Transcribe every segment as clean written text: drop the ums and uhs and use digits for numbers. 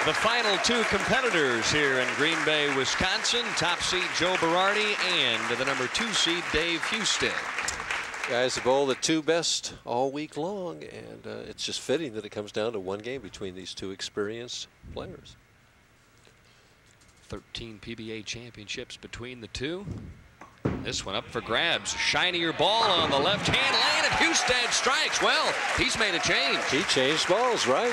The final two competitors here in Green Bay, Wisconsin, top seed Joe Berardi and the number 2 seed Dave-Husted. Guys have bowled the two best all week long, and it's just fitting that it comes down to one game between these two experienced players. 13 PBA championships between the two. This one up for grabs. Shinier ball on the left-hand lane, and Husted strikes. Well, he's made a change. He changed balls, right?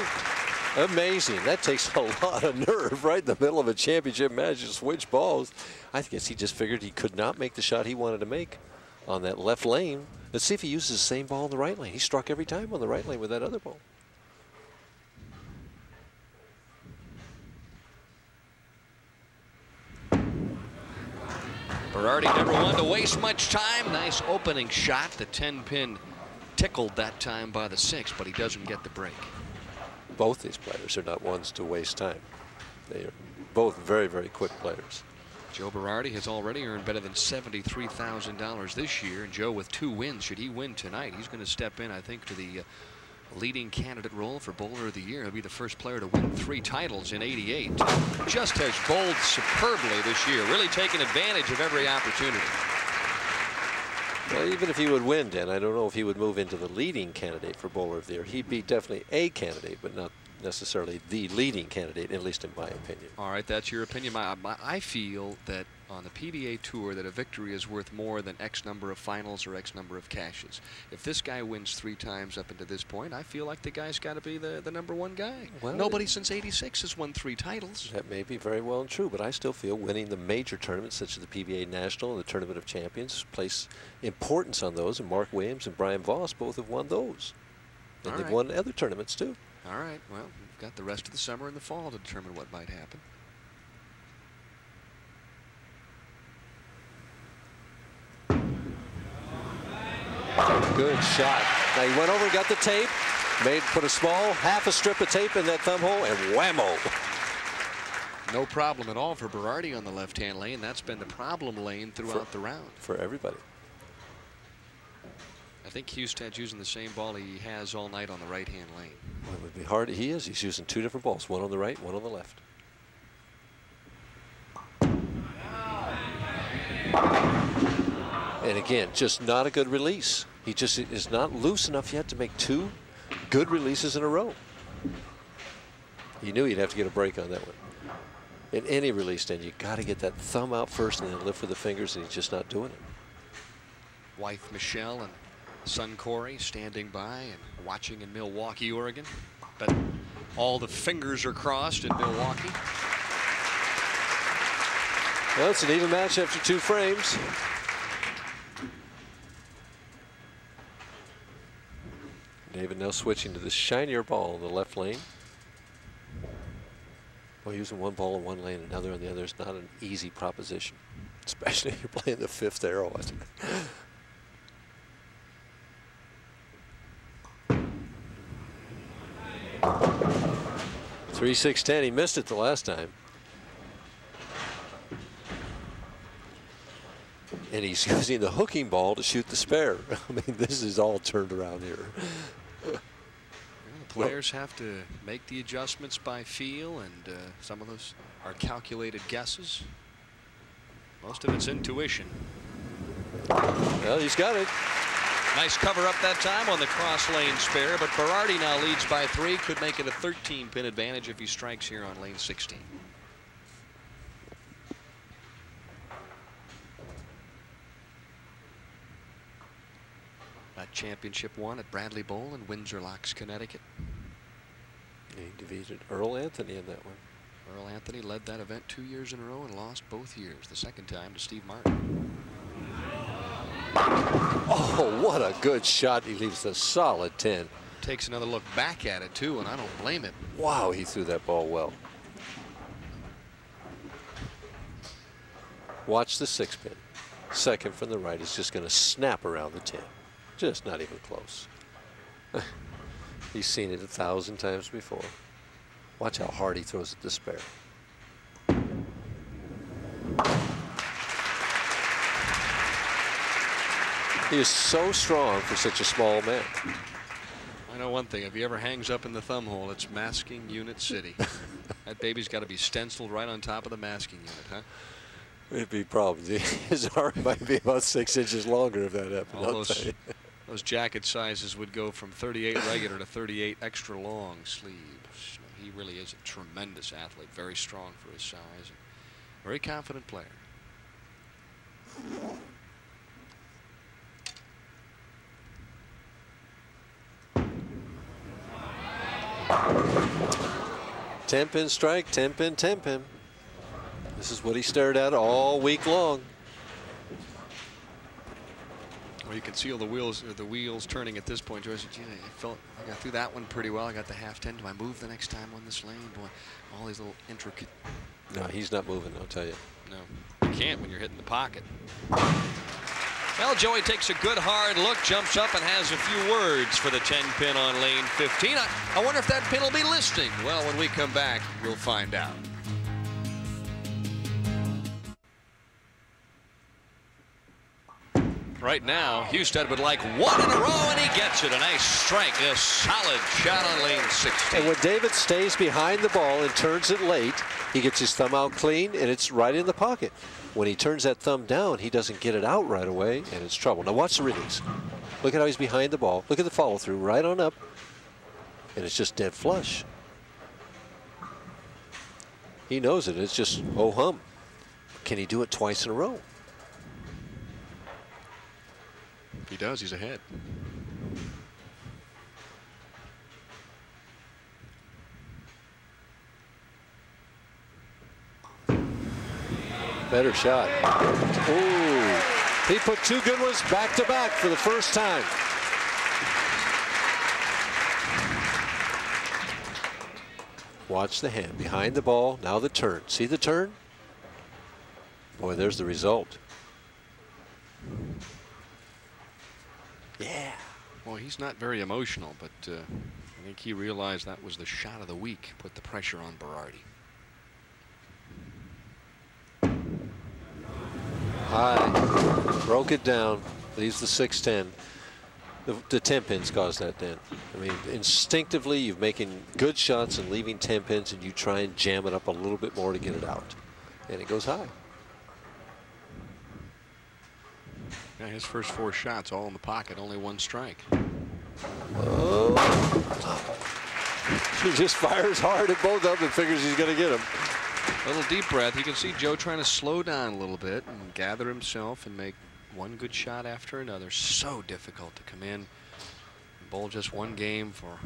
Amazing. That takes a lot of nerve right in the middle of a championship match to switch balls. I guess he just figured he could not make the shot he wanted to make on that left lane. Let's see if he uses the same ball in the right lane. He struck every time on the right lane with that other ball. Berardi never one to waste much time. Nice opening shot. The 10-pin tickled that time by the 6, but he doesn't get the break. Both these players are not ones to waste time. They are both very, very quick players. Joe Berardi has already earned better than $73,000 this year, and Joe with 2 wins. Should he win tonight, he's going to step in, I think, to the leading candidate role for Bowler of the Year. He'll be the first player to win 3 titles in '88. Just has bowled superbly this year, really taking advantage of every opportunity. Well, even if he would win, Dan, I don't know if he would move into the leading candidate for Bowler of the Year. He'd be definitely a candidate, but not necessarily the leading candidate, at least in my opinion. All right, that's your opinion. I feel that on the PBA Tour that a victory is worth more than X number of finals or X number of cashes. If this guy wins 3 times up until this point, I feel like the guy's got to be the #1 guy. Well, nobody since '86 has won 3 titles. That may be very well and true, but I still feel winning the major tournaments such as the PBA National and the Tournament of Champions place importance on those, and Mark Williams and Brian Voss both have won those. And they've won other tournaments too. All right, well, we've got the rest of the summer and the fall to determine what might happen. Good shot. Now he went over and got the tape, put a small half a strip of tape in that thumb hole, and whammo. No problem at all for Berardi on the left-hand lane. That's been the problem lane throughout the round. For everybody. I think Husted's using the same ball he has all night on the right-hand lane. Well, it would be hard. He is. He's using 2 different balls, one on the right, one on the left. And again, just not a good release. He just is not loose enough yet to make 2 good releases in a row. He knew he'd have to get a break on that one. In any release, then you got to get that thumb out first and then lift with the fingers, and he's just not doing it. Wife Michelle and son Corey standing by and watching in Milwaukee, Oregon. But all the fingers are crossed in Milwaukee. Well, it's an even match after 2 frames. David now switching to the shinier ball in the left lane. Well, using one ball in one lane, another on the other is not an easy proposition, especially if you're playing the 5th arrow. 3-6-10. He missed it the last time. And he's using the hooking ball to shoot the spare. I mean, this is all turned around here. Well, the players have to make the adjustments by feel, and some of those are calculated guesses. Most of it's intuition. Well, he's got it. Nice cover up that time on the cross lane spare, but Berardi now leads by 3. Could make it a 13-pin advantage if he strikes here on lane 16. That championship won at Bradley Bowl in Windsor Locks, Connecticut. He defeated Earl Anthony in that one. Earl Anthony led that event 2 years in a row and lost both years. The second time to Steve Martin. Oh, what a good shot. He leaves a solid 10. Takes another look back at it, too, and I don't blame him. Wow, he threw that ball well. Watch the 6-pin. Second from the right is just going to snap around the 10. Just not even close. He's seen it 1,000 times before. Watch how hard he throws at the spare. He is so strong for such a small man. I know one thing. If he ever hangs up in the thumb hole, it's masking Unit City. That baby's got to be stenciled right on top of the masking unit, huh? It'd be problems. His arm might be about 6 inches longer if that happened. All those jacket sizes would go from 38 regular to 38 extra long sleeves. He really is a tremendous athlete, very strong for his size, and very confident player. Ten-pin strike, 10-pin, 10-pin. This is what he stared at all week long. Well, you can see all the wheels turning at this point. Joyce, gee, I got through that one pretty well. I got the half 10. Do I move the next time on this lane? Boy, all these little intricate. No, he's not moving, I'll tell you. No, you can't when you're hitting the pocket. Well, Joey takes a good hard look, jumps up, and has a few words for the 10-pin on lane 15. I wonder if that pin will be listing. Well, when we come back, we'll find out. Right now, Husted would like one in a row, and he gets it. A nice strike, a solid shot on lane 16. And when David stays behind the ball and turns it late, he gets his thumb out clean, and it's right in the pocket. When he turns that thumb down, he doesn't get it out right away, and it's trouble. Now watch the release. Look at how he's behind the ball. Look at the follow-through right on up, and it's just dead flush. He knows it. It's just ho-hum. Can he do it twice in a row? He does. He's ahead. Better shot. Ooh. He put two good ones back to back for the first time. Watch the hand behind the ball. Now the turn. See the turn? Boy, there's the result. Yeah. Well, he's not very emotional, but I think he realized that was the shot of the week. Put the pressure on Berardi. High. Broke it down. Leaves the 6-10. The 10 pins caused that, Dan. I mean, instinctively, you're making good shots and leaving 10 pins, and you try and jam it up a little bit more to get it out. And it goes high. Yeah, his first 4 shots all in the pocket, only 1 strike. Oh. He just fires hard at both of them and figures he's going to get them. A little deep breath. You can see Joe trying to slow down a little bit and gather himself and make one good shot after another. So difficult to come in and bowl just one game for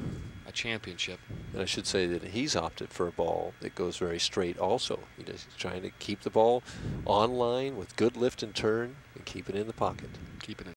a championship. And I should say that he's opted for a ball that goes very straight also. He's trying to keep the ball on line with good lift and turn and keep it in the pocket. Keep it in.